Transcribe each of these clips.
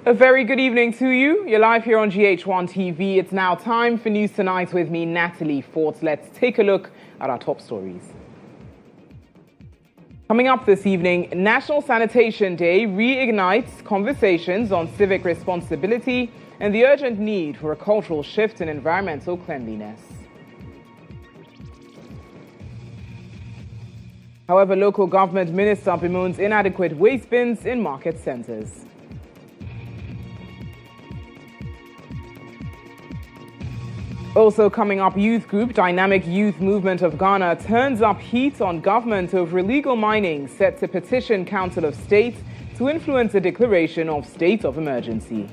A very good evening to you. You're live here on GHOne TV. It's now time for News Tonight with me, Natalie. Let's take a look at our top stories. Coming up this evening, National Sanitation Day reignites conversations on civic responsibility and the urgent need for a cultural shift in environmental cleanliness. However, local government minister bemoans inadequate waste bins in market centres. Also coming up, youth group Dynamic Youth Movement of Ghana turns up heat on government over illegal mining, set to petition Council of State to influence a declaration of state of emergency.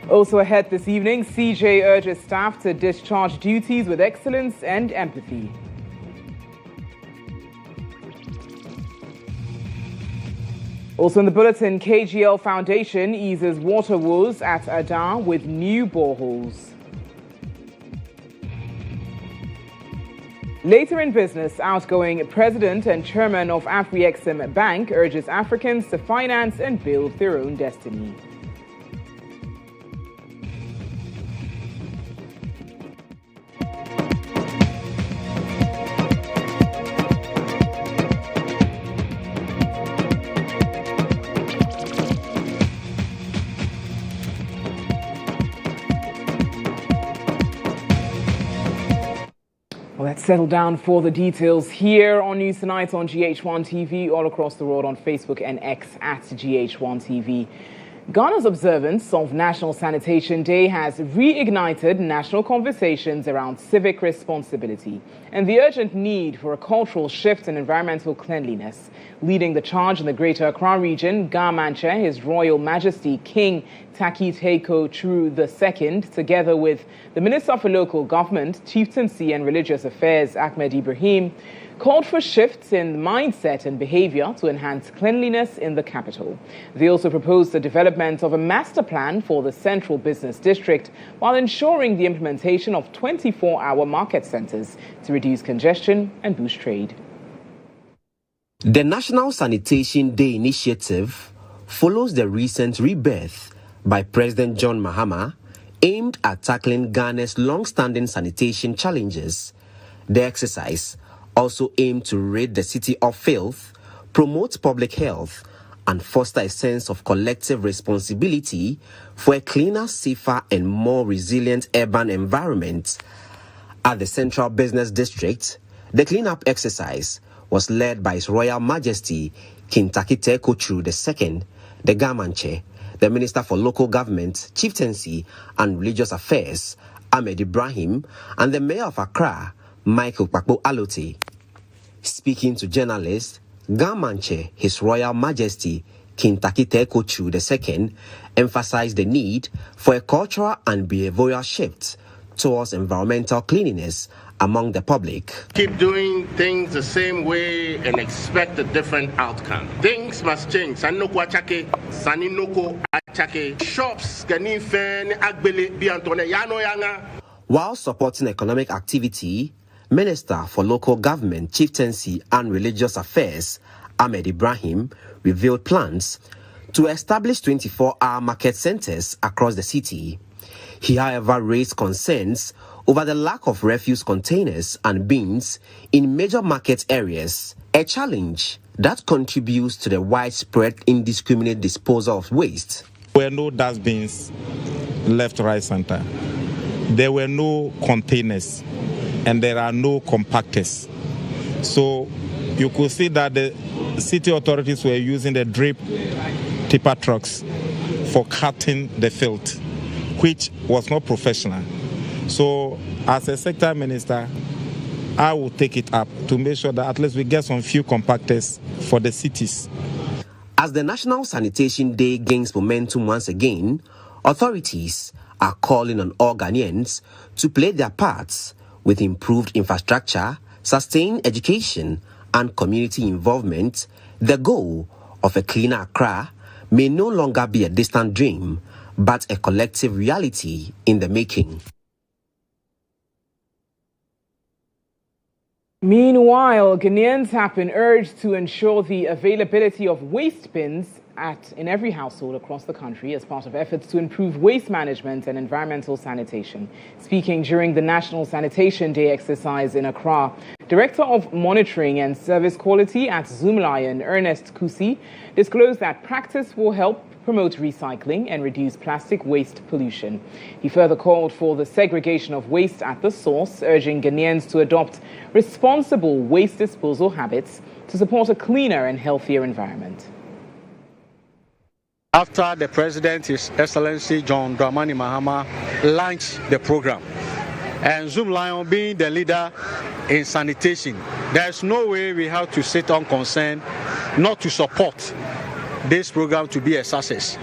Also ahead this evening, CJ urges staff to discharge duties with excellence and empathy. Also in the bulletin, KGL Foundation eases water woes at Ada with new boreholes. Later in business, outgoing president and chairman of Afreximbank urges Africans to finance and build their own destiny. Let's settle down for the details here on News Tonight on GHOne TV, all across the world on Facebook and X at GHOne TV. Ghana's observance of National Sanitation Day has reignited national conversations around civic responsibility and the urgent need for a cultural shift in environmental cleanliness. Leading the charge in the Greater Accra region, GHOne, His Royal Majesty King Takiteako True II, together with the Minister for Local Government, Chieftaincy and Religious Affairs, Ahmed Ibrahim, called for shifts in mindset and behavior to enhance cleanliness in the capital. They also proposed the development of a master plan for the central business district while ensuring the implementation of 24-hour market centers to reduce congestion and boost trade. The National Sanitation Day initiative follows the recent rebirth by President John Mahama aimed at tackling Ghana's long-standing sanitation challenges. The exercise also aimed to rid the city of filth, promote public health, and foster a sense of collective responsibility for a cleaner, safer, and more resilient urban environment. At the Central Business District, the cleanup exercise was led by His Royal Majesty King Takiteako True II, the GHOne, the Minister for Local Government, Chieftaincy, and Religious Affairs, Ahmed Ibrahim, and the Mayor of Accra, Michael Kpakpo Alote. Speaking to journalists, GHOne, His Royal Majesty King Takiteako True II, emphasized the need for a cultural and behavioral shift towards environmental cleanliness among the public. Keep doing things the same way and expect a different outcome. Things must change. Sanoko achake, saninoko achake. Shops ganin fen agbele biantone yano yana. While supporting economic activity, Minister for Local Government, Chieftaincy and Religious Affairs, Ahmed Ibrahim, revealed plans to establish 24-hour market centers across the city. He, however, raised concerns over the lack of refuse containers and bins in major market areas, a challenge that contributes to the widespread indiscriminate disposal of waste. There were no dustbins left, right, center. There were no containers, and there are no compactors. So you could see that the city authorities were using the drip tipper trucks for cutting the filth, which was not professional. So as a sector minister, I will take it up to make sure that at least we get some few compactors for the cities. As the National Sanitation Day gains momentum once again, authorities are calling on all Ghanaians to play their parts with improved infrastructure, sustained education, and community involvement. The goal of a cleaner Accra may no longer be a distant dream, but a collective reality in the making. Meanwhile, Ghanaians have been urged to ensure the availability of waste bins in every household across the country as part of efforts to improve waste management and environmental sanitation. Speaking during the National Sanitation Day exercise in Accra, Director of Monitoring and Service Quality at GHOne, Ernest Kusi, disclosed that practice will help promote recycling and reduce plastic waste pollution. He further called for the segregation of waste at the source, urging Ghanaians to adopt responsible waste disposal habits to support a cleaner and healthier environment. After the President, His Excellency John Dramani Mahama, launched the program, and GHOne being the leader in sanitation, there's no way we have to sit on concern not to support this program to be a success.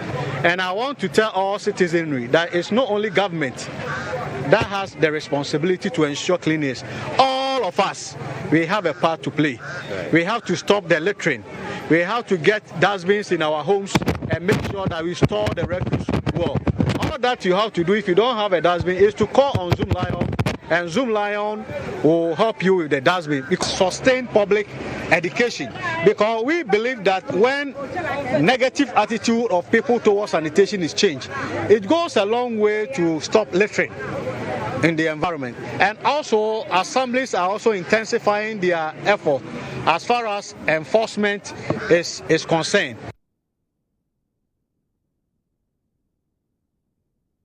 And I want to tell all citizenry that it's not only government that has the responsibility to ensure cleanliness. All of us, we have a part to play. We have to stop the littering. We have to get dustbins in our homes and make sure that we store the refuse well. All that you have to do if you don't have a dustbin is to call on GHOne, and GHOne will help you with the dustbin. Because sustain public education, because we believe that when negative attitude of people towards sanitation is changed, it goes a long way to stop littering in the environment. And also assemblies are also intensifying their effort as far as enforcement is concerned.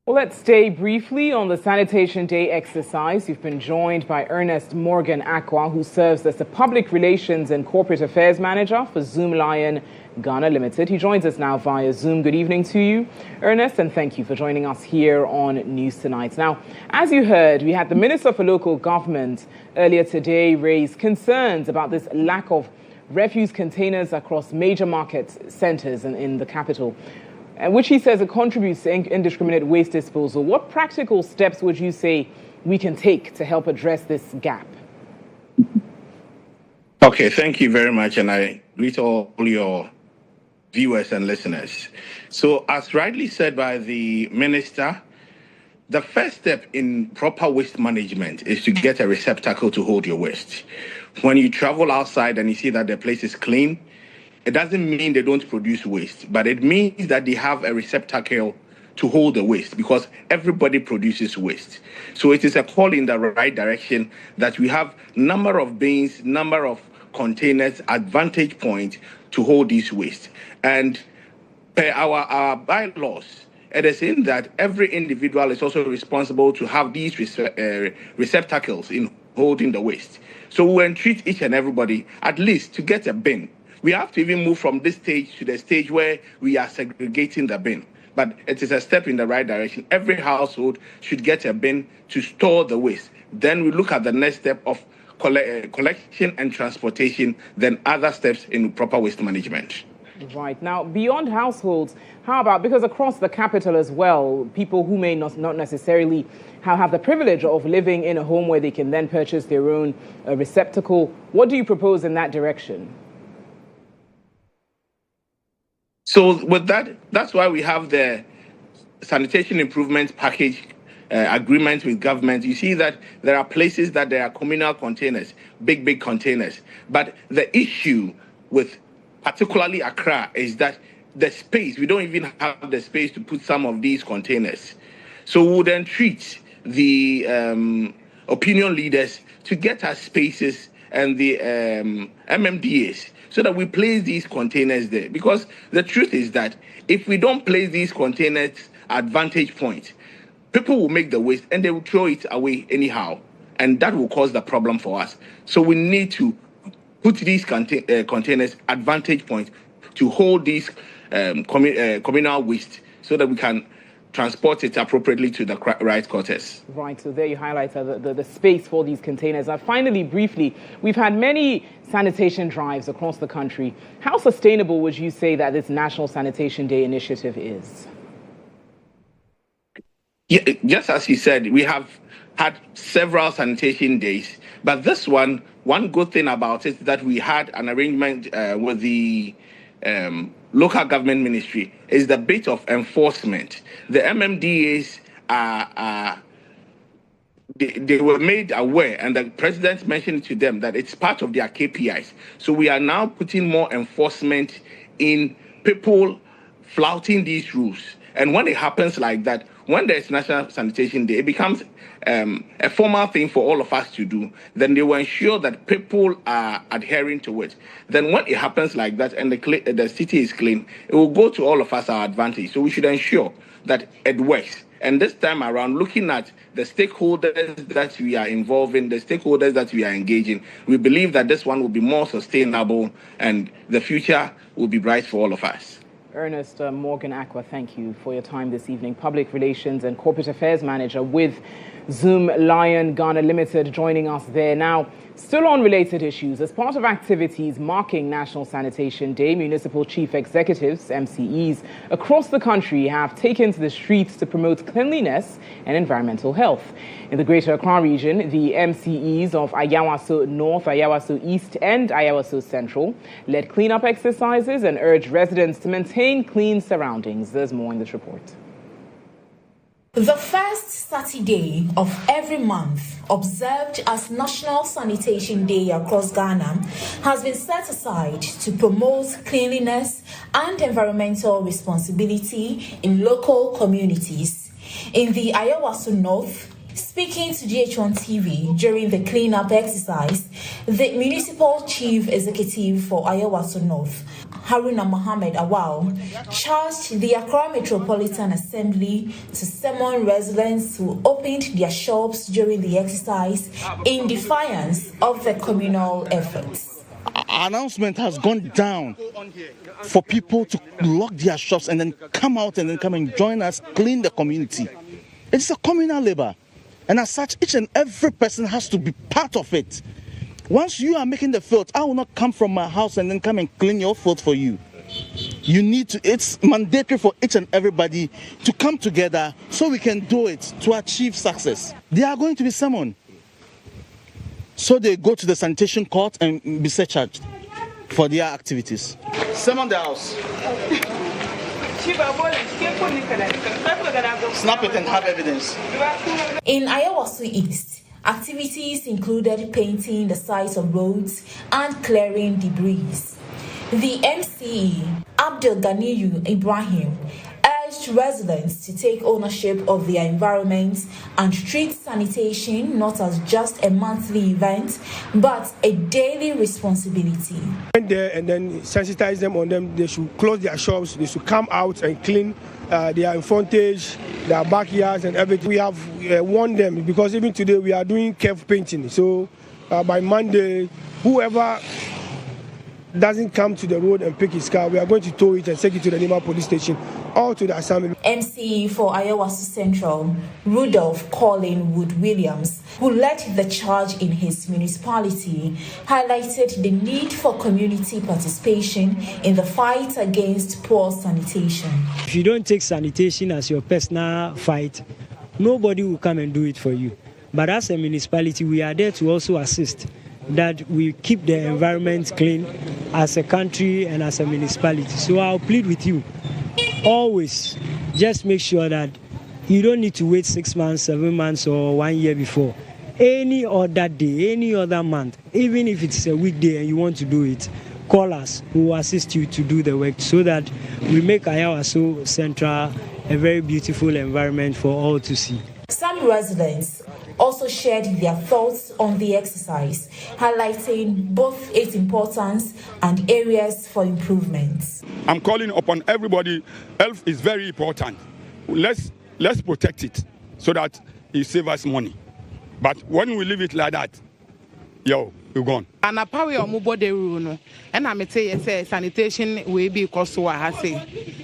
Well, let's stay briefly on the Sanitation Day exercise. You've been joined by Ernest Morgan Akwa, who serves as the Public Relations and Corporate Affairs Manager for GHOne Ghana Limited. He joins us now via Zoom. Good evening to you, Ernest, and thank you for joining us here on News Tonight. Now, as you heard, we had the Minister for Local Government earlier today raise concerns about this lack of refuse containers across major market centres in the capital, which he says it contributes to indiscriminate waste disposal. What practical steps would you say we can take to help address this gap? Okay, thank you very much, and I greet all your viewers and listeners. So, as rightly said by the minister, the first step in proper waste management is to get a receptacle to hold your waste. When you travel outside and you see that the place is clean, it doesn't mean they don't produce waste, but it means that they have a receptacle to hold the waste, because everybody produces waste. So it is a call in the right direction that we have number of bins, number of containers at vantage point to hold this waste. And per our bylaws, it is in that every individual is also responsible to have these receptacles in holding the waste. So we entreat each and everybody at least to get a bin. We have to even move from this stage to the stage where we are segregating the bin. But it is a step in the right direction. Every household should get a bin to store the waste. Then we look at the next step of collection and transportation, then other steps in proper waste management. Right. Now, beyond households, how about, because across the capital as well, people who may not necessarily have the privilege of living in a home where they can then purchase their own receptacle, what do you propose in that direction? So with that, that's why we have the sanitation improvement package agreement with government. You see that there are places that there are communal containers, big containers. But the issue with particularly Accra is that the space, we don't even have the space to put some of these containers. So we would then treat the opinion leaders to get us spaces and the MMDAs so that we place these containers there. Because the truth is that if we don't place these containers at vantage point, people will make the waste and they will throw it away anyhow. And that will cause the problem for us. So we need to put these containers at vantage point to hold these communal waste so that we can transport it appropriately to the right quarters. Right, so there you highlight the space for these containers. Finally, briefly, we've had many sanitation drives across the country. How sustainable would you say that this National Sanitation Day initiative is? Yeah, just as you said, we have had several sanitation days, but this one good thing about it is that we had an arrangement with the local government ministry is the bit of enforcement. The MMDAs they were made aware, and the president mentioned to them that it's part of their KPIs. So we are now putting more enforcement in people flouting these rules. And when it happens like that, when there's National Sanitation Day, it becomes a formal thing for all of us to do. Then they will ensure that people are adhering to it. Then when it happens like that and the city is clean, it will go to all of us our advantage. So we should ensure that it works. And this time around, looking at the stakeholders that we are involving, the stakeholders that we are engaging, we believe that this one will be more sustainable and the future will be bright for all of us. Ernest Morgan Aqua, thank you for your time this evening. Public Relations and Corporate Affairs Manager with Zoom Lion Ghana Limited, joining us there. Now, still on related issues, as part of activities marking National Sanitation Day, municipal chief executives, MCEs, across the country have taken to the streets to promote cleanliness and environmental health. In the Greater Accra region, the MCEs of Ayawaso North, Ayawaso East and Ayawaso Central led cleanup exercises and urged residents to maintain clean surroundings. There's more in this report. The first Saturday of every month, observed as National Sanitation Day across Ghana, has been set aside to promote cleanliness and environmental responsibility in local communities. In the Ayawaso North, speaking to GHOne TV during the cleanup exercise, the Municipal Chief Executive for Ayawaso North, Haruna Mohammed Awal, charged the Accra Metropolitan Assembly to summon residents who opened their shops during the exercise in defiance of the communal efforts. Announcement has gone down for people to lock their shops and then come out and come and join us, clean the community. It's a communal labor. And as such, each and every person has to be part of it. Once you are making the filth, I will not come from my house and then come and clean your filth for you. You need to, it's mandatory for each and everybody to come together so we can do it to achieve success. They are going to be summoned. So they go to the sanitation court and be surcharged for their activities. Summon the house. Snap it and have evidence. In Ayawaso East, activities included painting the sides of roads and clearing debris. The MCE, Abdul Ganiyu Ibrahim, urged residents to take ownership of their environment and treat sanitation not as just a monthly event, but a daily responsibility. When there and then sensitize them on them, they should close their shops, they should come out and clean their frontage, their backyards and everything. We have warned them because even today we are doing curve painting. So by Monday, whoever doesn't come to the road and pick his car, we are going to tow it and take it to the Nima police station or to the assembly. MCE for Ayawaso Central, Rudolph Colin Wood Williams, who led the charge in his municipality, highlighted the need for community participation in the fight against poor sanitation. If you don't take sanitation as your personal fight, nobody will come and do it for you. But as a municipality, we are there to also assist that we keep the environment clean as a country and as a municipality. So I'll plead with you, always just make sure that you don't need to wait 6 months, 7 months or 1 year before. Any other day, any other month, even if it's a weekday and you want to do it, call us. We will assist you to do the work so that we make Ayawaso Central a very beautiful environment for all to see. Some residents also shared their thoughts on the exercise, highlighting both its importance and areas for improvements. I'm calling upon everybody. Health is very important. Let's protect it so that it saves us money. But when we leave it like that, we're gone. And a power of mobile rule, and I may say sanitation will be cost to a say.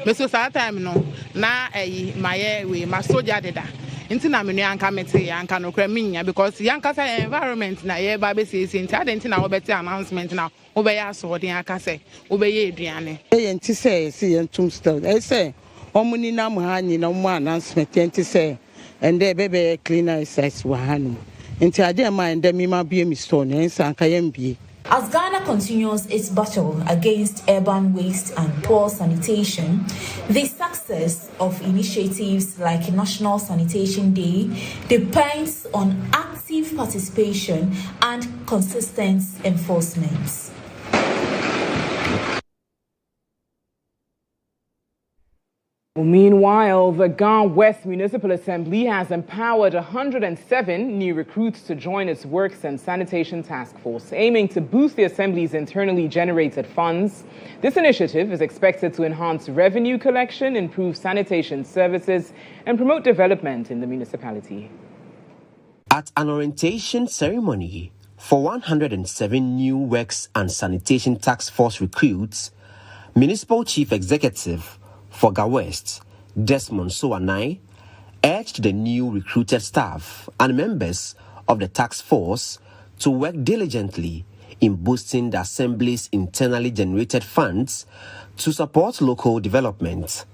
Mr. Time no, now my way, my soldier did that. Into Naminian committee and can cremina because Yankasa environment na ye baby says in Tadentina or better announcement now. Obey us or the Akase, obey Adriane. And to say, see, and tombstone. I say, Omuni Namhani, no one announcement, and to say, and there baby cleaner says Wahanu. Until I dare mind them, me might be a mistone, and Sankayambi. As Ghana continues its battle against urban waste and poor sanitation, the success of initiatives like National Sanitation Day depends on active participation and consistent enforcement. Meanwhile, the Ghana West Municipal Assembly has empowered 107 new recruits to join its Works and Sanitation Task Force, aiming to boost the Assembly's internally generated funds. This initiative is expected to enhance revenue collection, improve sanitation services, and promote development in the municipality. At an orientation ceremony for 107 new Works and Sanitation Task Force recruits, Municipal Chief Executive for Ghana West, Desmond Soanai, urged the new recruited staff and members of the task force to work diligently in boosting the Assembly's internally generated funds to support local development.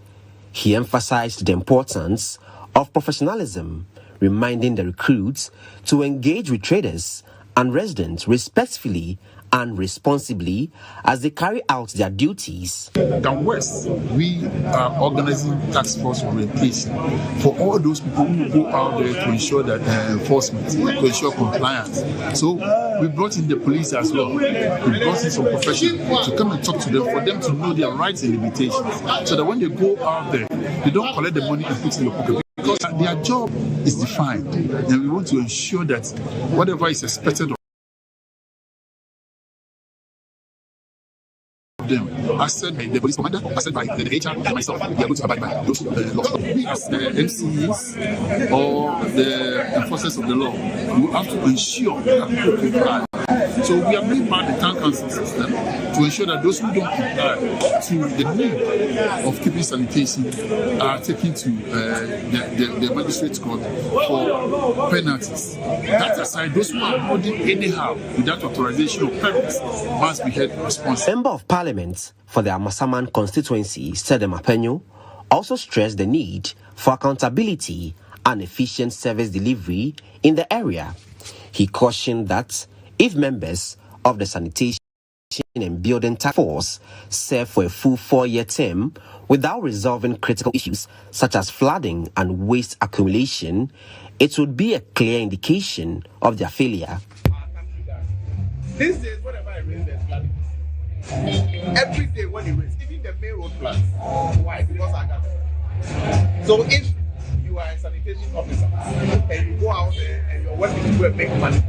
He emphasized the importance of professionalism, reminding the recruits to engage with traders and residents respectfully and responsibly as they carry out their duties. Ghana West, we are organizing task force orientation for all those people who go out there to ensure that enforcement, to ensure compliance. So we brought in the police as well. We brought in some professionals to come and talk to them, for them to know their rights and limitations, so that when they go out there, they don't collect the money and put it in your pocket. Because their job is defined, and we want to ensure that whatever is expected of them, as said by the police commander, as said by the HR and myself, we are going to abide by those laws. We as MCs or the enforcers of the law, we have to ensure that people comply. So we are bringing back the town council system to ensure that those who don't comply to the need of keeping sanitation are taken to the magistrate's court for penalties. That aside, those who are holding anyhow without authorization or permits must be held responsible. Member of Parliament for the Amasaman constituency, Sedem Apenyo, also stressed the need for accountability and efficient service delivery in the area. He cautioned that if members of the Sanitation and Building Task Force serve for a full 4-year term without resolving critical issues such as flooding and waste accumulation, it would be a clear indication of their failure. These days, whenever I raise the flooding, every day when you raise, even the main road floods. Why? Because I got. So if you are a sanitation officer and you go out there and you're working to go and make money,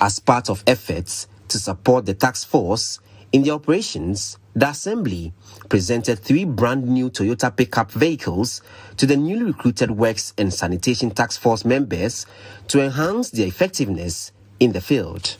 as part of efforts to support the task force in the operations, the Assembly presented 3 brand new Toyota pickup vehicles to the newly recruited Works and Sanitation Task Force members to enhance their effectiveness in the field.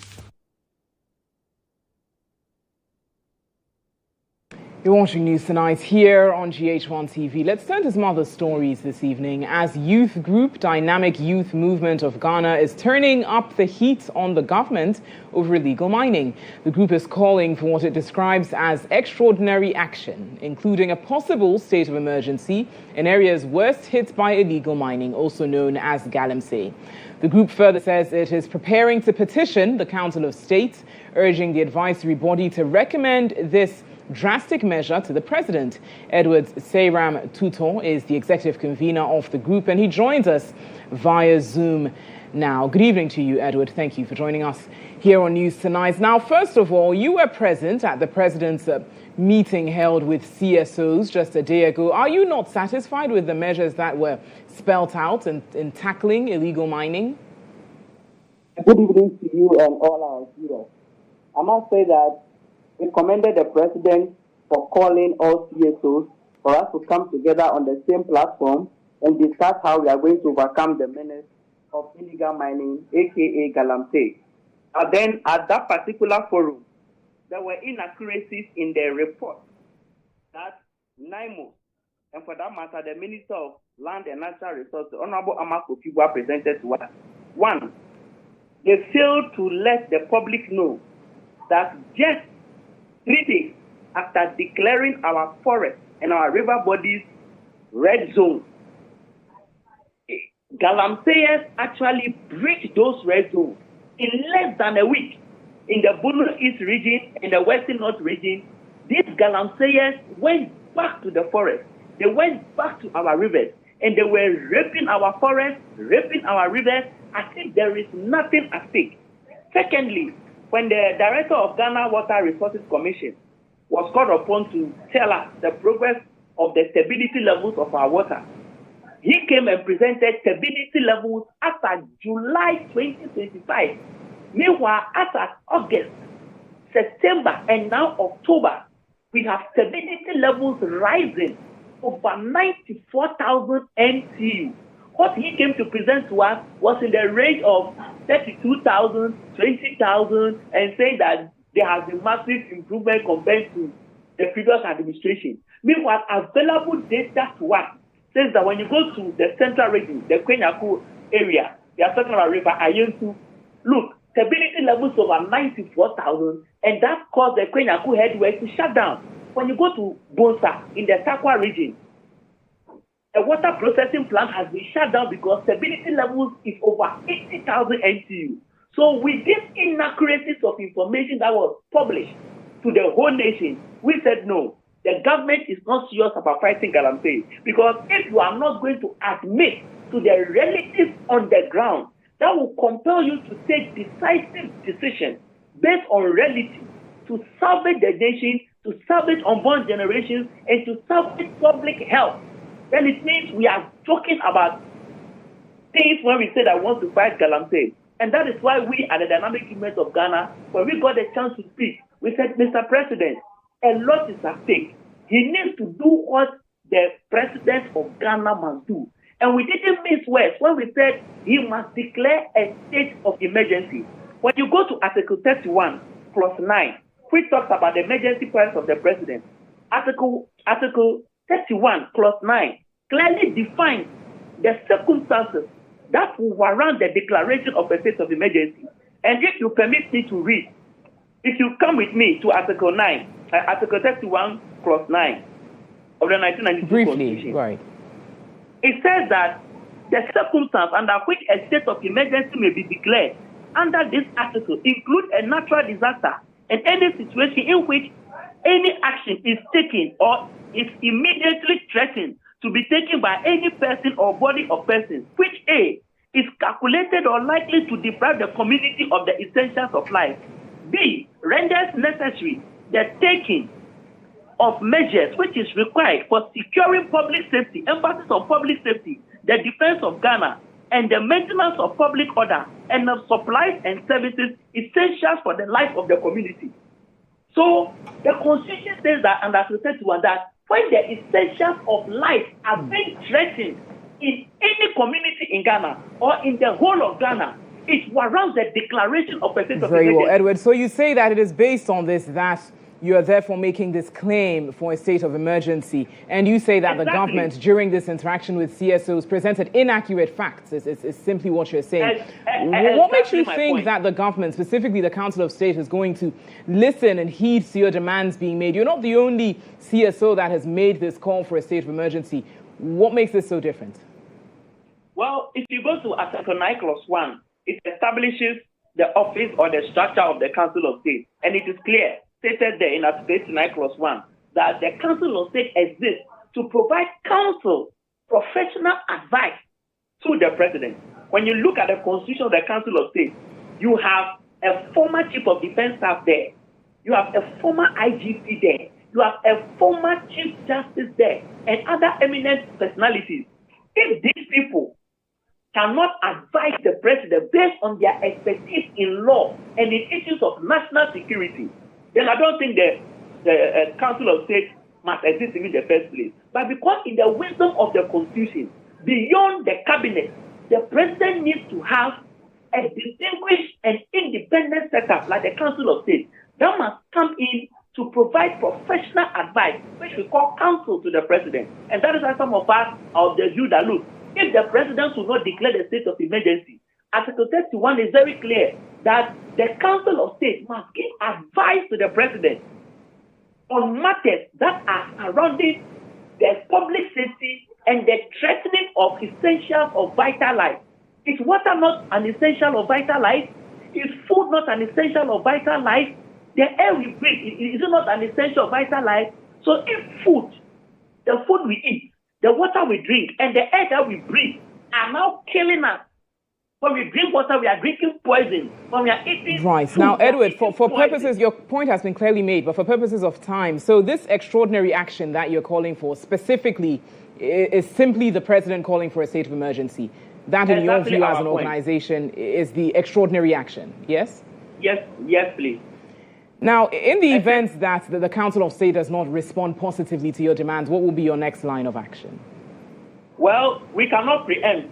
You're watching News Tonight here on GH1 TV. Let's turn to some other stories this evening as youth group Dynamic Youth Movement of Ghana is turning up the heat on the government over illegal mining. The group is calling for what it describes as extraordinary action, including a possible state of emergency in areas worst hit by illegal mining, also known as Galamsey. The group further says it is preparing to petition the Council of State, urging the advisory body to recommend this drastic measure to the president. Edward Seyram Tuton is the executive convener of the group, and he joins us via Zoom now. Good evening to you, Edward. Thank you for joining us here on News Tonight. Now, first of all, you were present at the president's meeting held with CSOs just a day ago. Are you not satisfied with the measures that were spelt out in tackling illegal mining? Good evening to you and all our viewers. I must say that we commended the president for calling all CSOs for us to come together on the same platform and discuss how we are going to overcome the menace of illegal mining, aka Galamsey. And then at that particular forum, there were inaccuracies in the report that NIMO, and for that matter, the Minister of Land and Natural Resources, Honorable Amako Kibwa, presented to us. 1, they failed to let the public know that just 3 days after declaring our forest and our river bodies red zone, Galamseyers actually breached those red zones In less than a week, in the Bunu East region and the Western North region, these galamseyers went back to the forest. They went back to our rivers, and they were raping our forests, raping our rivers, as if there is nothing at stake. Secondly, when the director of Ghana Water Resources Commission was called upon to tell us the progress of the stability levels of our water, he came and presented stability levels as at July 2025. Meanwhile, as at August, September, and now October, we have stability levels rising over 94,000 NTU. What he came to present to us was in the range of 32,000, 20,000, and saying that there has been massive improvement compared to the previous administration. Meanwhile, available data to us says that when you go to the central region, the Kwenyaku area, they are talking about River Ayentu. Look, stability levels over 94,000, and that caused the Kwenyaku headway to shut down. When you go to Bonsa in the Takwa region, the water processing plant has been shut down because stability levels is over 80,000 NTU. So with these inaccuracies of information that was published to the whole nation, we said no. The government is not serious about fighting galamsey, because if you are not going to admit to the realities on the ground, that will compel you to take decisive decisions based on reality to salvage the nation, to salvage unborn generations, and to salvage public health. Then it means we are talking about things when we say that we want to fight galamsey. And that is why we at the Dynamic Movement of Ghana, when we got the chance to speak, we said, Mr. President, a lot is at stake. He needs to do what the president of Ghana must do. And we didn't miss words when we said he must declare a state of emergency. When you go to Article 31, Clause 9, which talks about the emergency powers of the president, Article 31, Clause 9, clearly defines the circumstances that will warrant the declaration of a state of emergency. And if you permit me to read, if you come with me to Article 31, Clause 9 of the 1992 Constitution, right. It says that the circumstance under which a state of emergency may be declared under this article include a natural disaster and any situation in which any action is taken or is immediately threatened to be taken by any person or body of persons, which A, is calculated or likely to deprive the community of the essentials of life. B, renders necessary the taking of measures which is required for securing public safety, emphasis on public safety, the defense of Ghana, and the maintenance of public order and of supplies and services essential for the life of the community. So the Constitution says that under Article 31 that when the essentials of life are being threatened in any community in Ghana or in the whole of Ghana, it warrants the declaration of a state of emergency. Very well, Edward. So you say that it is based on this that you are therefore making this claim for a state of emergency, and you say that the government, during this interaction with CSOs, presented inaccurate facts. It's simply what you're saying. What makes you think that the government, specifically the Council of State, is going to listen and heed to your demands being made? You're not the only CSO that has made this call for a state of emergency. What makes this so different? Well, if you go to Article 9, Clause 1, it establishes the office or the structure of the Council of State, and it is clear, stated there in Article 9, Clause 1, that the Council of State exists to provide counsel, professional advice to the President. When you look at the Constitution of the Council of State, you have a former Chief of Defense Staff there, you have a former IGP there, you have a former Chief Justice there, and other eminent personalities. If these people cannot advise the President based on their expertise in law and in issues of national security, then I don't think the Council of State must exist in the first place. But because in the wisdom of the Constitution, beyond the cabinet, the President needs to have a distinguished and independent setup like the Council of State that must come in to provide professional advice, which we call counsel to the President. And that is why some of us are of the view that, look, if the President will not declare the state of emergency, Article 31 is very clear that the Council of State must give advice to the President on matters that are surrounding the public safety and the threatening of essentials of vital life. Is water not an essential of vital life? Is food not an essential or vital life? The air we breathe, is it not an essential or vital life? So if food, the food we eat, the water we drink, and the air that we breathe are now killing us. When we drink water, we are drinking poison. When we are eating right. food, Now, Edward, for poison. purposes, your point has been clearly made, but for purposes of time, so this extraordinary action that you're calling for specifically is simply the president calling for a state of emergency. That, in your view as an organization, is the extraordinary action, yes? Yes, please. Now, in the event that the Council of State does not respond positively to your demands, what will be your next line of action? Well, we cannot preempt.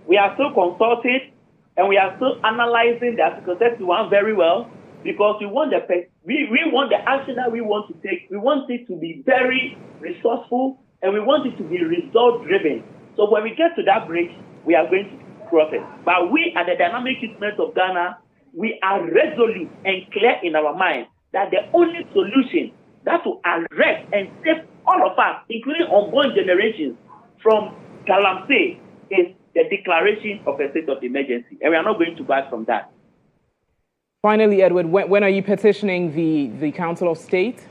We are still consulting and we are still analyzing the Article 31 very well because we want the action that we want to take. We want it to be very resourceful and we want it to be result-driven. So when we get to that bridge, we are going to cross it. But we at the Dynamic Youth Movement of Ghana, we are resolute and clear in our mind that the only solution that will arrest and save all of us, including unborn generations, from Galamsey is the declaration of a state of emergency. And we are not going to back from that. Finally, Edward, when are you petitioning the Council of State?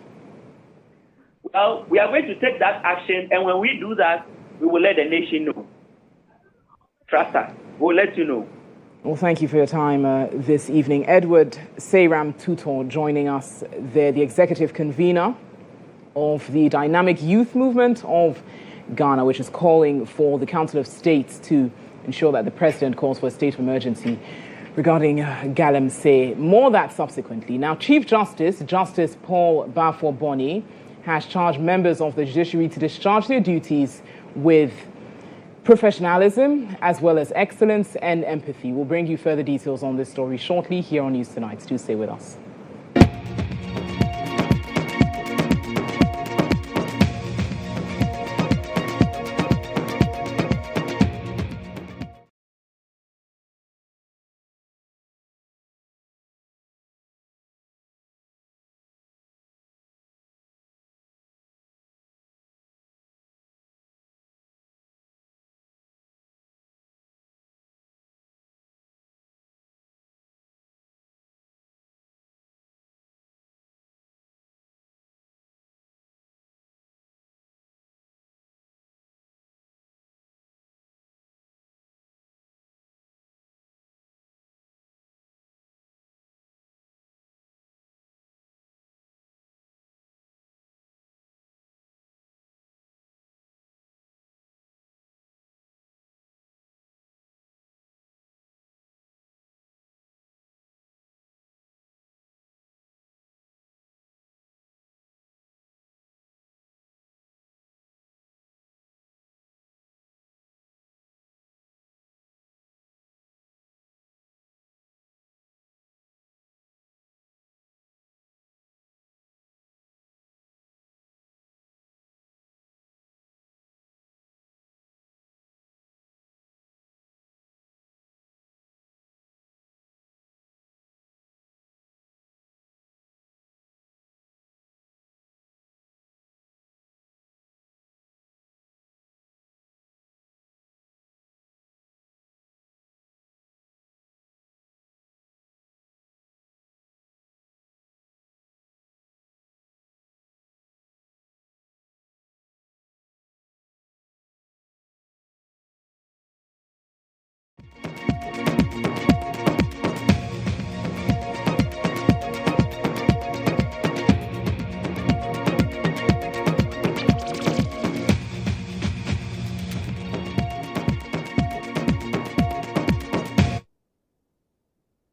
Well, we are going to take that action, and when we do that, we will let the nation know. Trust us. We'll let you know. Well, thank you for your time this evening. Edward Seyram Tutor joining us there, the executive convener of the Dynamic Youth Movement of Ghana, which is calling for the Council of States to ensure that the president calls for a state of emergency regarding Galamsey. More of that subsequently. Now, Chief Justice Paul Baffour-Bonney has charged members of the Judiciary to discharge their duties with professionalism as well as excellence and empathy. We'll bring you further details on this story shortly here on News Tonight. Do stay with us.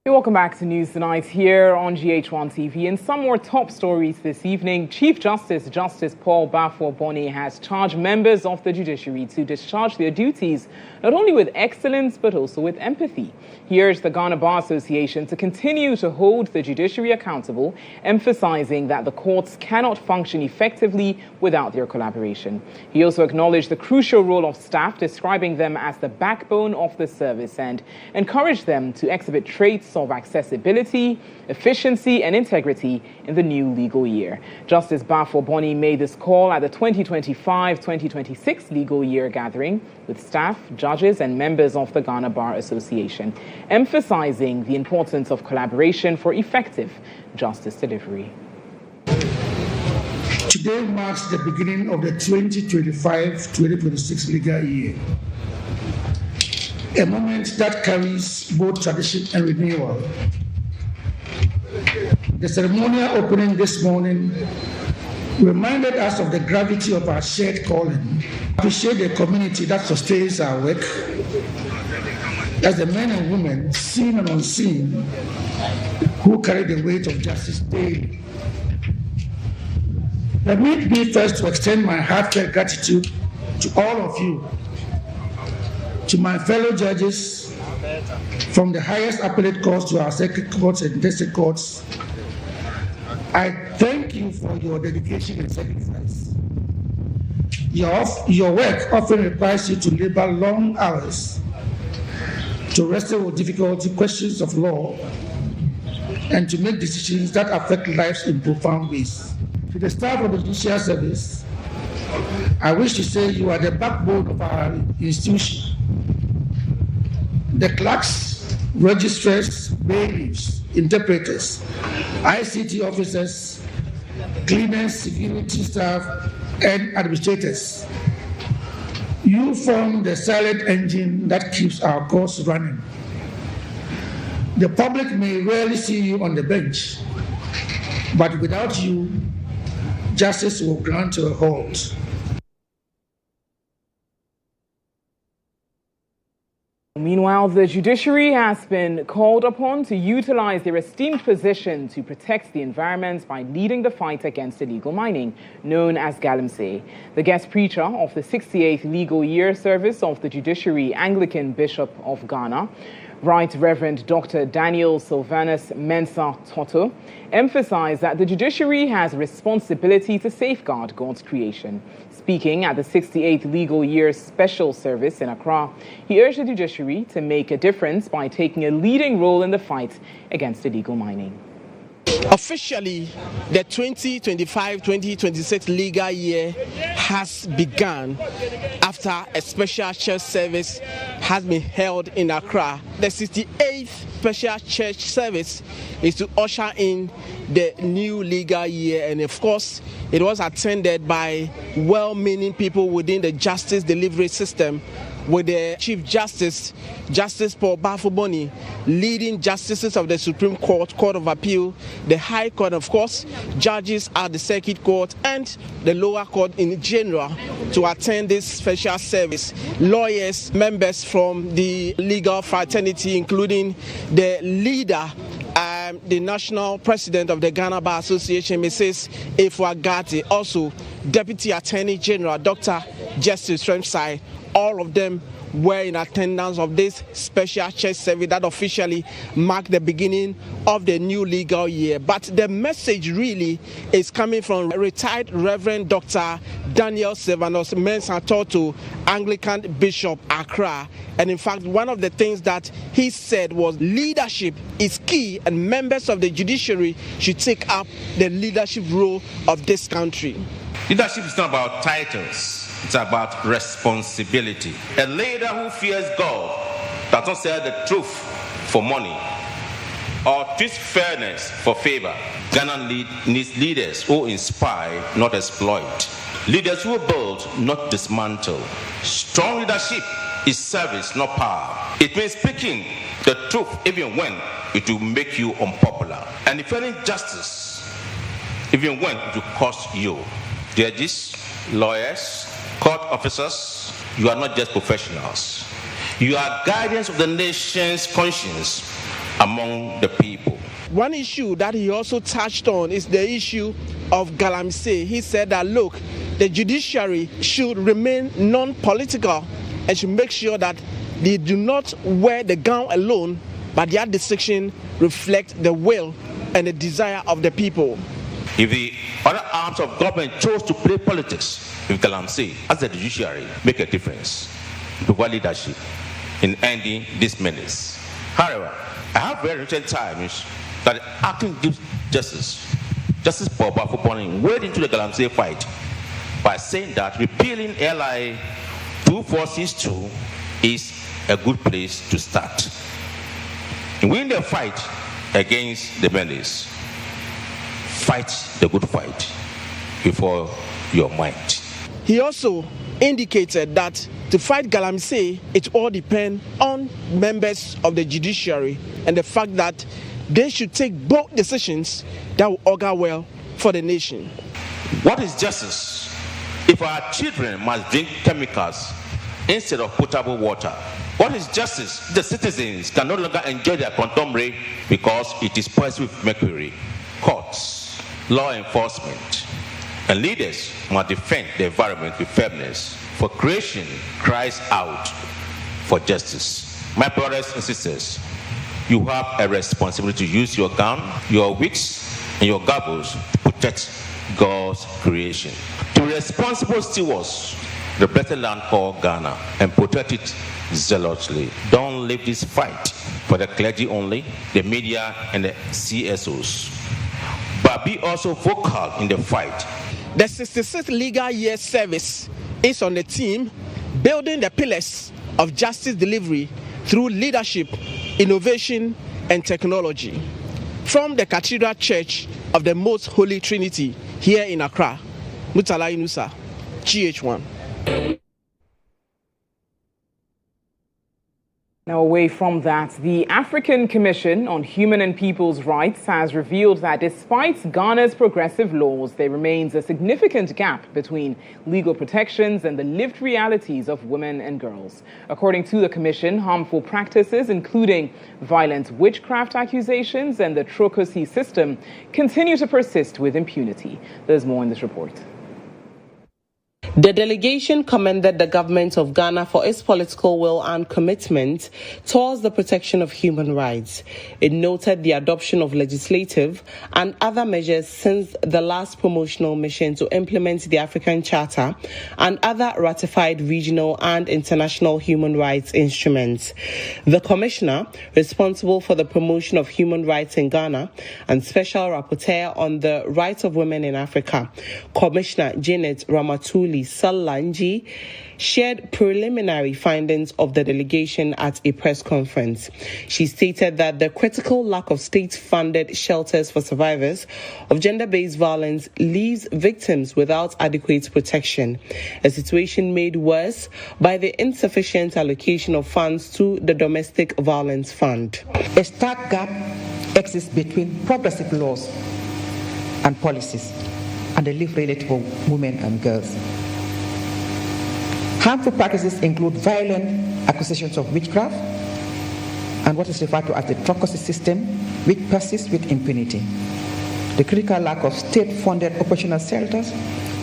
Welcome back to News Tonight here on GH1 TV. And some more top stories this evening. Chief Justice Paul Baffour-Bonney has charged members of the judiciary to discharge their duties not only with excellence but also with empathy. He urged the Ghana Bar Association to continue to hold the judiciary accountable, emphasizing that the courts cannot function effectively without their collaboration. He also acknowledged the crucial role of staff, describing them as the backbone of the service, and encouraged them to exhibit traits of accessibility, efficiency, and integrity in the new legal year. Justice Bafo Boni made this call at the 2025-2026 legal year gathering with staff, judges, and members of the Ghana Bar Association, emphasizing the importance of collaboration for effective justice delivery. Today marks the beginning of the 2025-2026 legal year, a moment that carries both tradition and renewal. The ceremonial opening this morning reminded us of the gravity of our shared calling. Appreciate the community that sustains our work, as the men and women, seen and unseen, who carry the weight of justice daily. Permit me first to extend my heartfelt gratitude to all of you, to my fellow judges, from the highest appellate courts to our circuit courts and district courts. I thank you for your dedication and sacrifice. Your work often requires you to labor long hours to wrestle with difficult questions of law and to make decisions that affect lives in profound ways. To the staff of the Judicial Service, I wish to say you are the backbone of our institution. The clerks, registrars, bailiffs, interpreters, ICT officers, cleaners, security staff, and administrators. You form the silent engine that keeps our course running. The public may rarely see you on the bench, but without you, justice will ground to a halt. Meanwhile, the judiciary has been called upon to utilize their esteemed position to protect the environment by leading the fight against illegal mining, known as Galamsey. The guest preacher of the 68th legal year service of the Judiciary Anglican Bishop of Ghana, Right Reverend Dr. Daniel Sylvanus Mensah Toto, emphasized that the judiciary has a responsibility to safeguard God's creation. Speaking at the 68th Legal Year Special Service in Accra, he urged the judiciary to make a difference by taking a leading role in the fight against illegal mining. Officially, the 2025-2026 legal year has begun after a special church service has been held in Accra. The 68th special church service is to usher in the new legal year, and of course, it was attended by well-meaning people within the justice delivery system, with the Chief Justice, Justice Paul Bafo Boni, leading justices of the Supreme Court, Court of Appeal, the High Court, of course, judges at the Circuit Court and the lower court in general to attend this special service. Lawyers, members from the legal fraternity, including the leader, the national president of the Ghana Bar Association, Mrs. Efwagati, also Deputy Attorney General, Dr. Justice Remsai, all of them were in attendance of this special church service that officially marked the beginning of the new legal year. But the message really is coming from retired Reverend Dr. Daniel Sylvanus Mensah Toto, Anglican Bishop Accra. And in fact, one of the things that he said was leadership is key, and members of the judiciary should take up the leadership role of this country. Leadership is not about titles. It's about responsibility. A leader who fears God does not sell the truth for money or twist fairness for favor. Ghana needs leaders who inspire, not exploit. Leaders who build, not dismantle. Strong leadership is service, not power. It means speaking the truth even when it will make you unpopular, and defending justice even when it will cost you. Judges, lawyers, court officers, you are not just professionals. You are guardians of the nation's conscience among the people. One issue that he also touched on is the issue of Galamsey. He said that, look, the judiciary should remain non-political and should make sure that they do not wear the gown alone, but their decision reflects the will and the desire of the people. If the other arms of government chose to play politics with Galamsey as the judiciary, make a difference to our leadership in ending this menace. However, I have read in recent times that the acting Chief Justice Paul Bafo wade into the Galamsey fight by saying that repealing LI 2462 is a good place to start. Win the fight against the menace. Fight the good fight before your might. He also indicated that to fight Galamsey, it all depends on members of the judiciary and the fact that they should take bold decisions that will augur well for the nation. What is justice if our children must drink chemicals instead of potable water? What is justice if the citizens can no longer enjoy their condominium because it is poisoned with mercury? Courts, law enforcement, and leaders must defend the environment with firmness, for creation cries out for justice. My brothers and sisters, you have a responsibility to use your gun, your wits, and your gavels to protect God's creation. To be responsible stewards, the better land called Ghana, and protect it zealously. Don't leave this fight for the clergy only, the media, and the CSOs, but be also vocal in the fight. The 66th legal year service is on the team building the pillars of justice delivery through leadership, innovation, and technology. From the Cathedral Church of the Most Holy Trinity here in Accra, Natalie, GH1. Now, away from that, the African Commission on Human and People's Rights has revealed that despite Ghana's progressive laws, there remains a significant gap between legal protections and the lived realities of women and girls. According to the Commission, harmful practices, including violent witchcraft accusations and the trocosi system, continue to persist with impunity. There's more in this report. The delegation commended the government of Ghana for its political will and commitment towards the protection of human rights. It noted the adoption of legislative and other measures since the last promotional mission to implement the African Charter and other ratified regional and international human rights instruments. The commissioner, responsible for the promotion of human rights in Ghana and special rapporteur on the rights of women in Africa, Commissioner Janet Ramatuli Salanji, shared preliminary findings of the delegation at a press conference. She stated that the critical lack of state-funded shelters for survivors of gender-based violence leaves victims without adequate protection, a situation made worse by the insufficient allocation of funds to the Domestic Violence Fund. A stark gap exists between progressive laws and policies and the lived reality of women and girls. Harmful practices include violent accusations of witchcraft and what is referred to as the trocosi system, which persists with impunity. The critical lack of state-funded operational shelters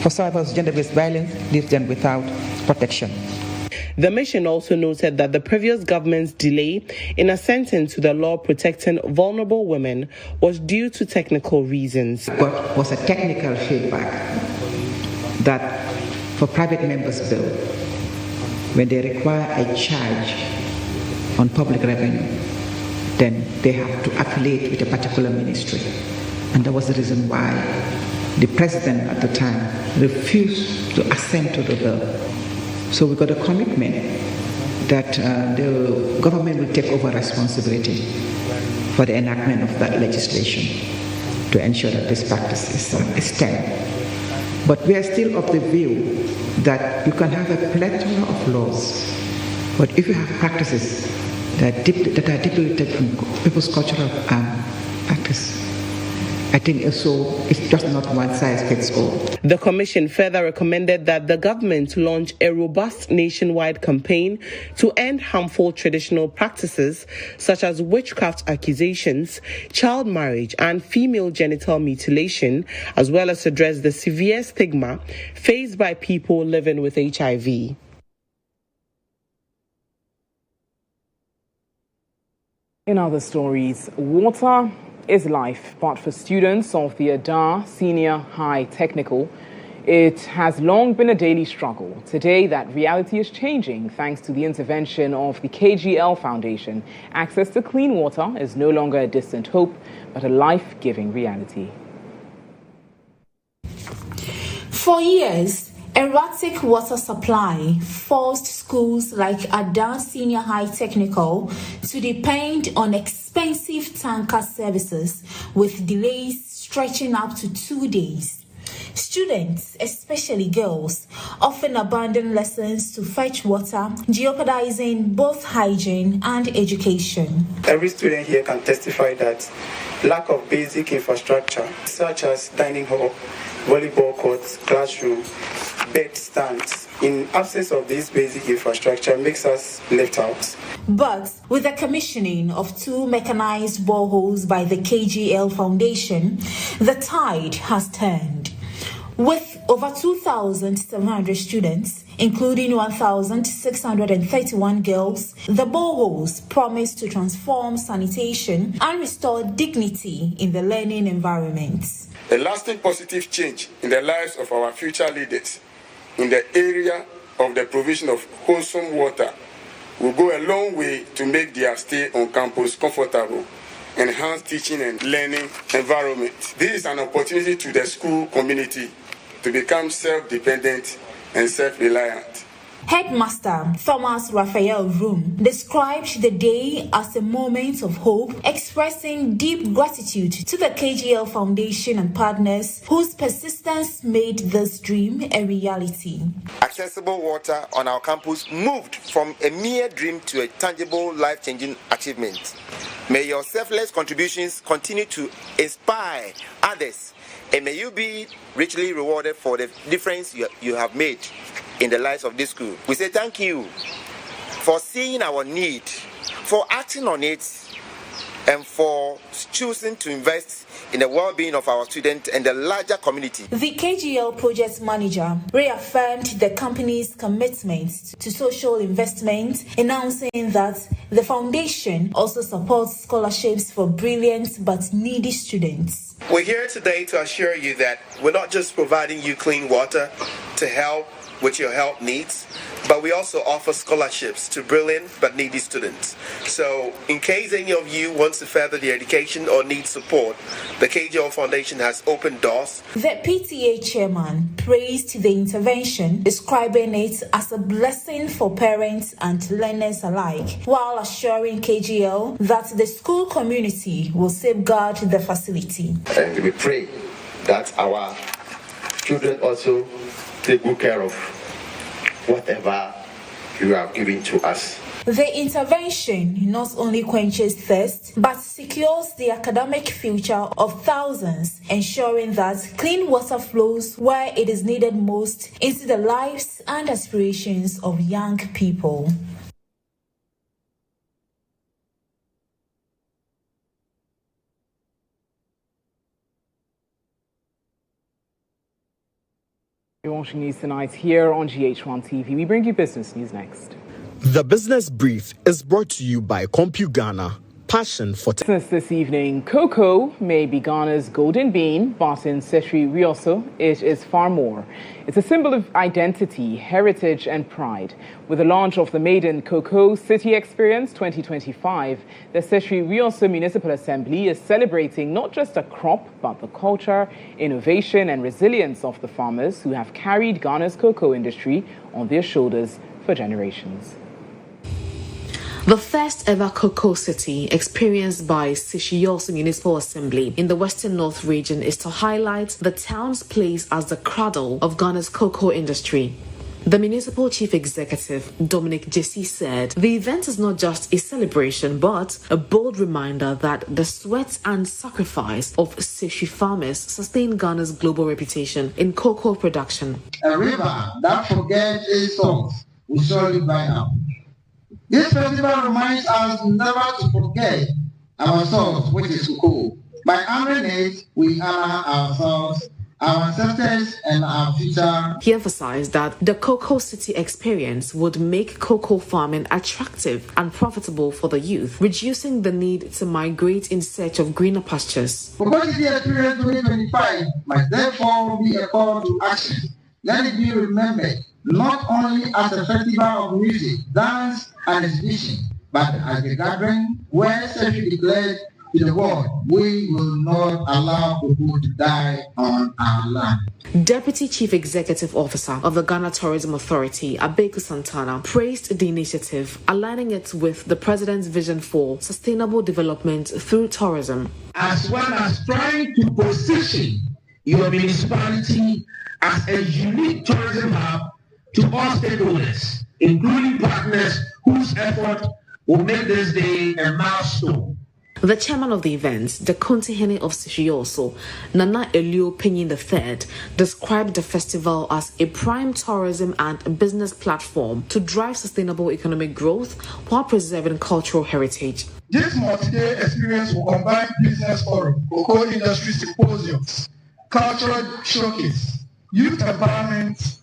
for survivors of gender-based violence leaves them without protection. The mission also noted that the previous government's delay in assenting to the law protecting vulnerable women was due to technical reasons. What was a technical feedback that for private members' bill, when they require a charge on public revenue, then they have to affiliate with a particular ministry. And that was the reason why the president at the time refused to assent to the bill. So we got a commitment that the government will take over responsibility for the enactment of that legislation to ensure that this practice is stemmed. But we are still of the view that you can have a plethora of laws, but if you have practices that are deeply rooted in people's cultural practice, I think it's just not one size fits all. The commission further recommended that the government launch a robust nationwide campaign to end harmful traditional practices such as witchcraft accusations, child marriage, and female genital mutilation, as well as address the severe stigma faced by people living with HIV. In other stories, water is life, but for students of the Adar Senior High Technical, It has long been a daily struggle. Today, that reality is changing thanks to the intervention of the KGL Foundation. Access to clean water is no longer a distant hope, but a life-giving reality. For years, erratic water supply forced schools like Adan Senior High Technical to depend on expensive tanker services, with delays stretching up to 2 days. Students, especially girls, often abandon lessons to fetch water, jeopardizing both hygiene and education. Every student here can testify that lack of basic infrastructure, such as dining hall, volleyball courts, classroom, bed stands, in absence of this basic infrastructure, makes us left out. But with the commissioning of 2 mechanized boreholes by the KGL Foundation, the tide has turned. With over 2,700 students, including 1,631 girls, the boreholes promise to transform sanitation and restore dignity in the learning environment. A lasting positive change in the lives of our future leaders in the area of the provision of wholesome water will go a long way to make their stay on campus comfortable, enhance teaching and learning environment. This is an opportunity to the school community to become self-dependent and self-reliant. Headmaster Thomas Raphael Room described the day as a moment of hope, expressing deep gratitude to the KGL Foundation and partners whose persistence made this dream a reality. Accessible water on our campus moved from a mere dream to a tangible, life-changing achievement. May your selfless contributions continue to inspire others, and may you be richly rewarded for the difference you have made in the lives of this school. We say thank you for seeing our need, for acting on it, and for choosing to invest in the well-being of our students and the larger community. The KGL project manager reaffirmed the company's commitment to social investment, announcing that the foundation also supports scholarships for brilliant but needy students. We're here today to assure you that we're not just providing you clean water to help with your health needs, but we also offer scholarships to brilliant but needy students. So in case any of you wants to further their education or need support, the KGL Foundation has opened doors. The PTA chairman praised the intervention, describing it as a blessing for parents and learners alike, while assuring KGL that the school community will safeguard the facility. And we pray that our children also take good care of whatever you have given to us. The intervention not only quenches thirst, but secures the academic future of thousands, ensuring that clean water flows where it is needed most into the lives and aspirations of young people. You're watching News Tonight here on GH1 TV. We bring you business news next. The Business Brief is brought to you by CompuGhana. Passion for business this evening. Cocoa may be Ghana's golden bean, but in Seshri Rioso, it is far more. It's a symbol of identity, heritage, and pride. With the launch of the Maiden Cocoa City Experience 2025, the Seshri Rioso Municipal Assembly is celebrating not just a crop, but the culture, innovation, and resilience of the farmers who have carried Ghana's cocoa industry on their shoulders for generations. The first ever Cocoa City experienced by Seshiyos Municipal Assembly in the Western North region is to highlight the town's place as the cradle of Ghana's cocoa industry. The Municipal Chief Executive, Dominic Jesse, said the event is not just a celebration but a bold reminder that the sweat and sacrifice of Seshi farmers sustain Ghana's global reputation in cocoa production. A river that forgets its songs will surely dry up. This festival reminds us never to forget our source, which is cocoa. By honoring it, we honor ourselves, our ancestors, and our future. He emphasized that the Cocoa City experience would make cocoa farming attractive and profitable for the youth, reducing the need to migrate in search of greener pastures. Cocoa City Experience 2025 must therefore be a call to action let it be remembered not only as a festival of music, dance, and exhibition, but as a gathering where Secretary declared to the world, we will not allow people to die on our land. Deputy Chief Executive Officer of the Ghana Tourism Authority, Abeku Santana, praised the initiative, aligning it with the President's vision for sustainable development through tourism. As well as trying to position your municipality as a unique tourism hub to all stakeholders, including partners whose effort will make this day a milestone. The chairman of the event, the Kontihene of Sishioso, Nana Elio Pinyin III, described the festival as a prime tourism and business platform to drive sustainable economic growth while preserving cultural heritage. This multi-day experience will combine business forum, cocoa industry symposiums, cultural showcase, youth empowerment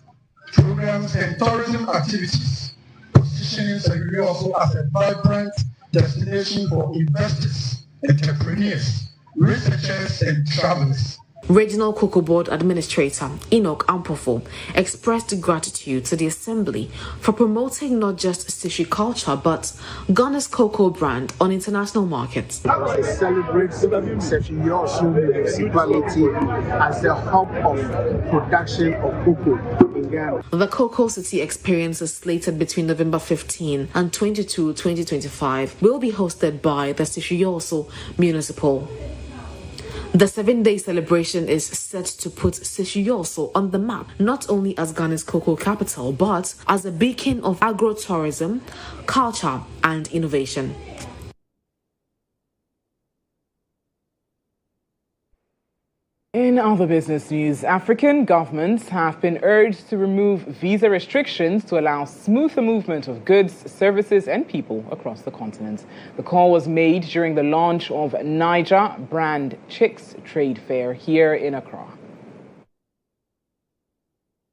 programs, and tourism activities, positioning Sishioso as a vibrant destination for investors, entrepreneurs, researchers, and travelers. Regional Cocoa Board Administrator Enoch Ampofo expressed gratitude to the Assembly for promoting not just Sishi culture but Ghana's cocoa brand on international markets. It celebrates Sishi Municipality as the hub of production of cocoa in Ghana. The Cocoa City experience is slated between November 15 and 22, 2025 will be hosted by the Sishi Municipal. The 7-day celebration is set to put Sishioso on the map, not only as Ghana's cocoa capital, but as a beacon of agro-tourism, culture, and innovation. In other business news, African governments have been urged to remove visa restrictions to allow smoother movement of goods, services and people across the continent. The call was made during the launch of Niger brand Chicks Trade Fair here in Accra.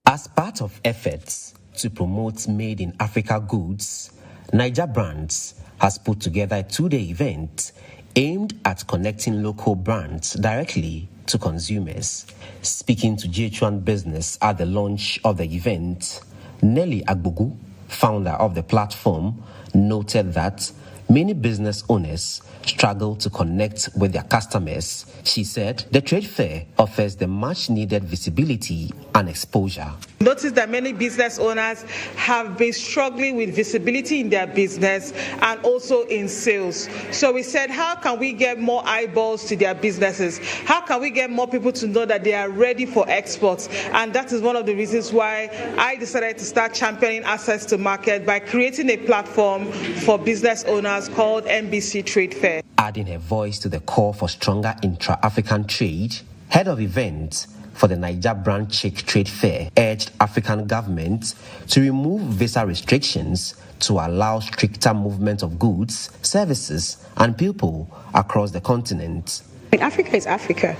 As part of efforts to promote Made in Africa goods, Niger Brands has put together a 2-day event aimed at connecting local brands directly to consumers. Speaking to GHOne Business at the launch of the event, Nelly Agbogu, founder of the platform, noted that many business owners struggle to connect with their customers. She said the trade fair offers the much-needed visibility and exposure. Notice that many business owners have been struggling with visibility in their business and also in sales. So we said, how can we get more eyeballs to their businesses? How can we get more people to know that they are ready for exports? And that is one of the reasons why I decided to start championing access to market by creating a platform for business owners called NBC Trade Fair. Adding her voice to the call for stronger intra-African trade, head of events for the Niger Brand Chick Trade Fair urged African governments to remove visa restrictions to allow stricter movement of goods, services, and people across the continent. Africa is Africa,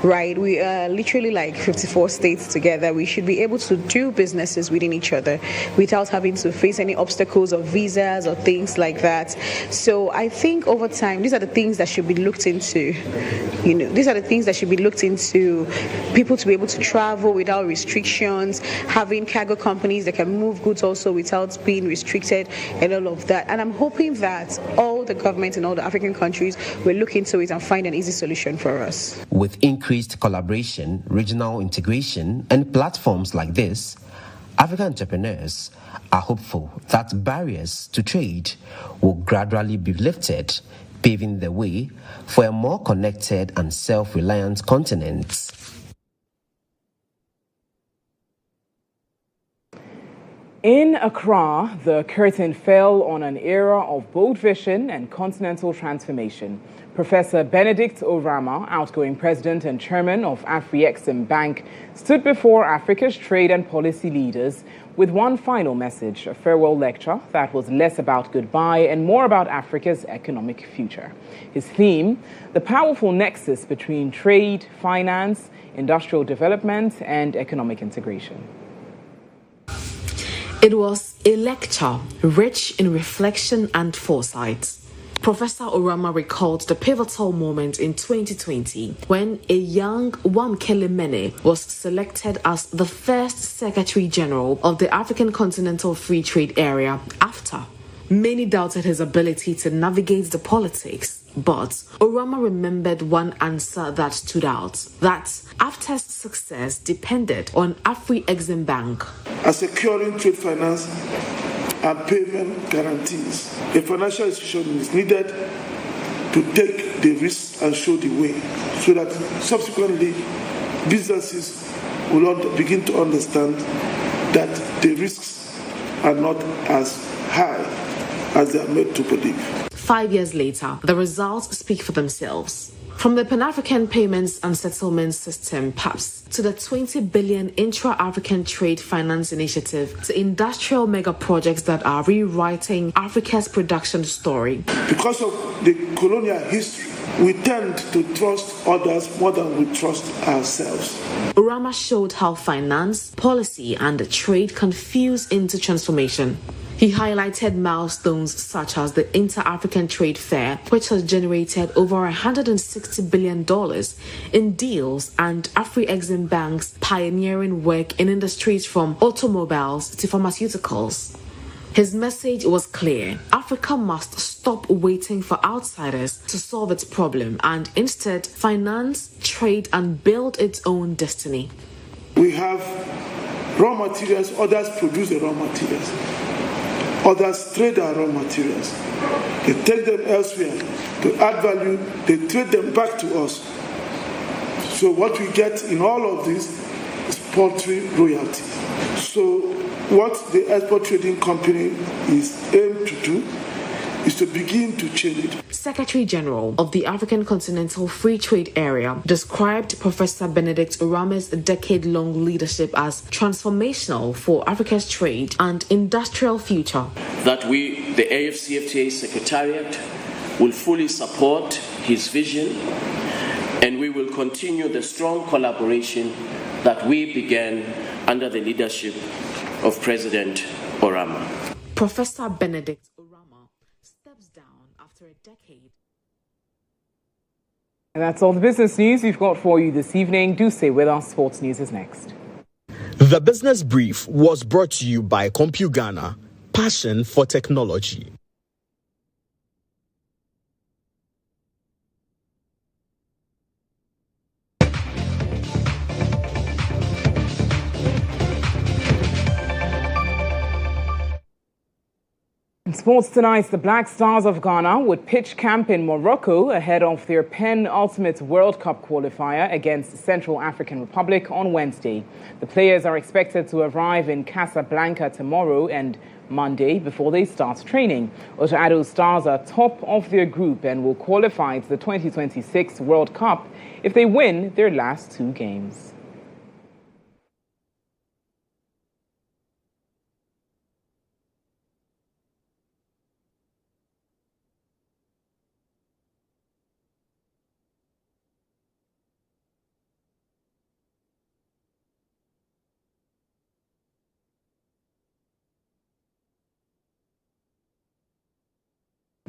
right? We are literally like 54 states together. We should be able to do businesses within each other without having to face any obstacles of visas or things like that. So I think over time, these are the things that should be looked into. These are the things that should be looked into. People to be able to travel without restrictions, having cargo companies that can move goods also without being restricted and all of that. And I'm hoping that all the governments in all the African countries will look into it and find an easy solution for us. With increased collaboration, regional integration, and platforms like this, African entrepreneurs are hopeful that barriers to trade will gradually be lifted, paving the way for a more connected and self-reliant continent. In Accra, the curtain fell on an era of bold vision and continental transformation. Professor Benedict Orama, outgoing president and chairman of Afreximbank, stood before Africa's trade and policy leaders with one final message, a farewell lecture that was less about goodbye and more about Africa's economic future. His theme, the powerful nexus between trade, finance, industrial development, and economic integration. It was a lecture rich in reflection and foresight. Professor Orama recalled the pivotal moment in 2020 when a young Wamkele Mene was selected as the first Secretary General of the African Continental Free Trade Area after. Many doubted his ability to navigate the politics, but Orama remembered one answer that stood out, that AFTA's success depended on Afreximbank. As securing trade finance and payment guarantees, a financial institution is needed to take the risks and show the way, so that subsequently businesses will begin to understand that the risks are not as high as they are made to believe. 5 years later, the results speak for themselves. From the Pan-African Payments and Settlement System, PAPS, to the 20 billion Intra-African Trade Finance Initiative, to industrial mega projects that are rewriting Africa's production story. Because of the colonial history, we tend to trust others more than we trust ourselves. Orama showed how finance, policy, and trade can fuse into transformation. He highlighted milestones such as the Inter-African Trade Fair, which has generated over $160 billion in deals, and Afreximbank's pioneering work in industries from automobiles to pharmaceuticals. His message was clear. Africa must stop waiting for outsiders to solve its problem and instead finance, trade, and build its own destiny. We have raw materials, others produce the raw materials. Others trade our raw materials. They take them elsewhere to add value. They trade them back to us. So what we get in all of this is poultry royalty. So what the export trading company is aimed to do is to begin to change it. Secretary General of the African Continental Free Trade Area described Professor Benedict Orama's decade-long leadership as transformational for Africa's trade and industrial future. That we, the AFCFTA Secretariat, will fully support his vision, and we will continue the strong collaboration that we began under the leadership of President Orama. Professor Benedict Orama steps down after a decade. And that's all the business news we've got for you this evening. Do stay with us. Sports News is next. The Business Brief was brought to you by CompuGhana, passion for technology. In sports tonight, the Black Stars of Ghana would pitch camp in Morocco ahead of their penultimate World Cup qualifier against Central African Republic on Wednesday. The players are expected to arrive in Casablanca tomorrow and Monday before they start training. Ojo Ado Stars are top of their group and will qualify to the 2026 World Cup if they win their last two games.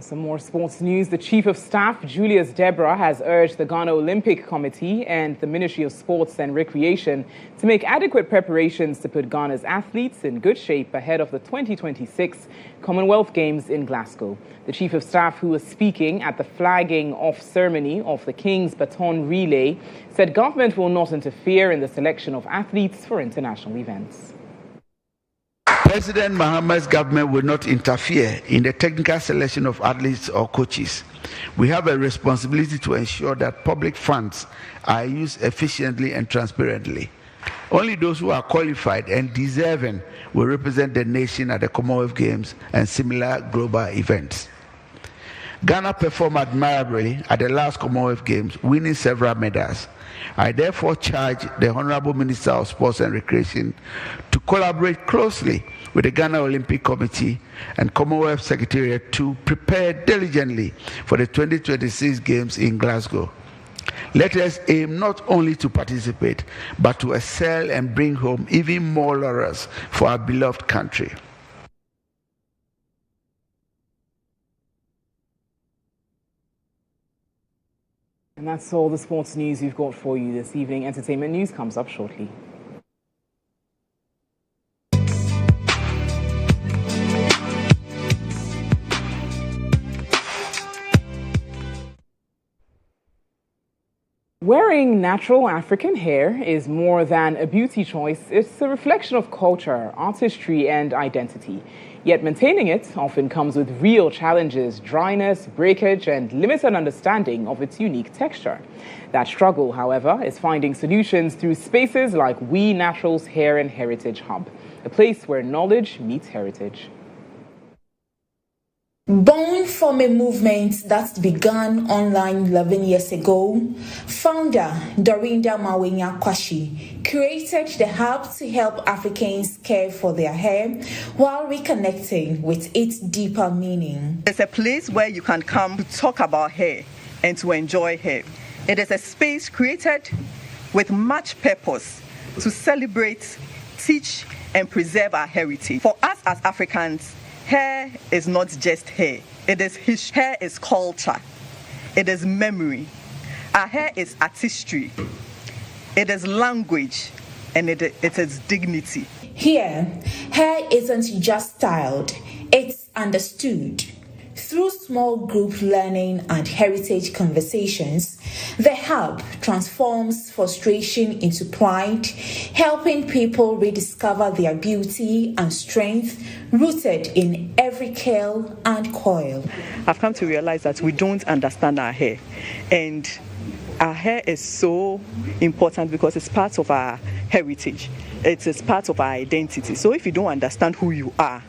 Some more sports news. The Chief of Staff, Julius Deborah, has urged the Ghana Olympic Committee and the Ministry of Sports and Recreation to make adequate preparations to put Ghana's athletes in good shape ahead of the 2026 Commonwealth Games in Glasgow. The Chief of Staff, who was speaking at the flagging off ceremony of the King's Baton Relay, said government will not interfere in the selection of athletes for international events. President Mahama's government will not interfere in the technical selection of athletes or coaches. We have a responsibility to ensure that public funds are used efficiently and transparently. Only those who are qualified and deserving will represent the nation at the Commonwealth Games and similar global events. Ghana performed admirably at the last Commonwealth Games, winning several medals. I therefore charge the Honorable Minister of Sports and Recreation to collaborate closely with the Ghana Olympic Committee and Commonwealth Secretariat to prepare diligently for the 2026 Games in Glasgow. Let us aim not only to participate, but to excel and bring home even more laurels for our beloved country. And that's all the sports news we've got for you this evening. Entertainment news comes up shortly. Wearing natural African hair is more than a beauty choice. It's a reflection of culture, artistry, and identity. Yet maintaining it often comes with real challenges: dryness, breakage, and limited understanding of its unique texture. That struggle, however, is finding solutions through spaces like We Natural's Hair and Heritage Hub, a place where knowledge meets heritage. Born from a movement that began online 11 years ago, founder Dorinda Mawenya Kwashi created the hub to help Africans care for their hair while reconnecting with its deeper meaning. It's a place where you can come to talk about hair and to enjoy hair. It is a space created with much purpose to celebrate, teach, and preserve our heritage. For us as Africans, hair is not just hair. It is history. Hair is culture. It is memory. Our hair is artistry. It is language, and it is dignity. Here, hair isn't just styled, it's understood. Through small group learning and heritage conversations, the hub transforms frustration into pride, helping people rediscover their beauty and strength rooted in every curl and coil. I've come to realize that we don't understand our hair, and our hair is so important because it's part of our heritage. It is part of our identity. So if you don't understand who you are,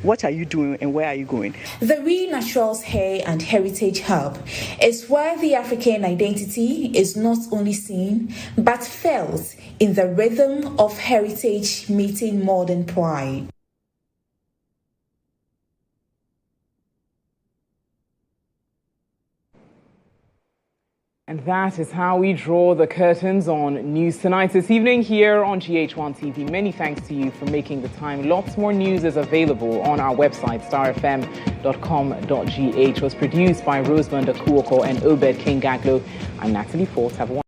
what are you doing and where are you going? The We Natural's Hair and Heritage Hub is where the African identity is not only seen but felt in the rhythm of heritage meeting modern pride. And that is how we draw the curtains on News Tonight this evening here on GH1 TV. Many thanks to you for making the time. Lots more news is available on our website, starfm.com.gh. Was produced by Rosemond Akuoko and Obed King Gaglo. I'm Natalie Fort. Have a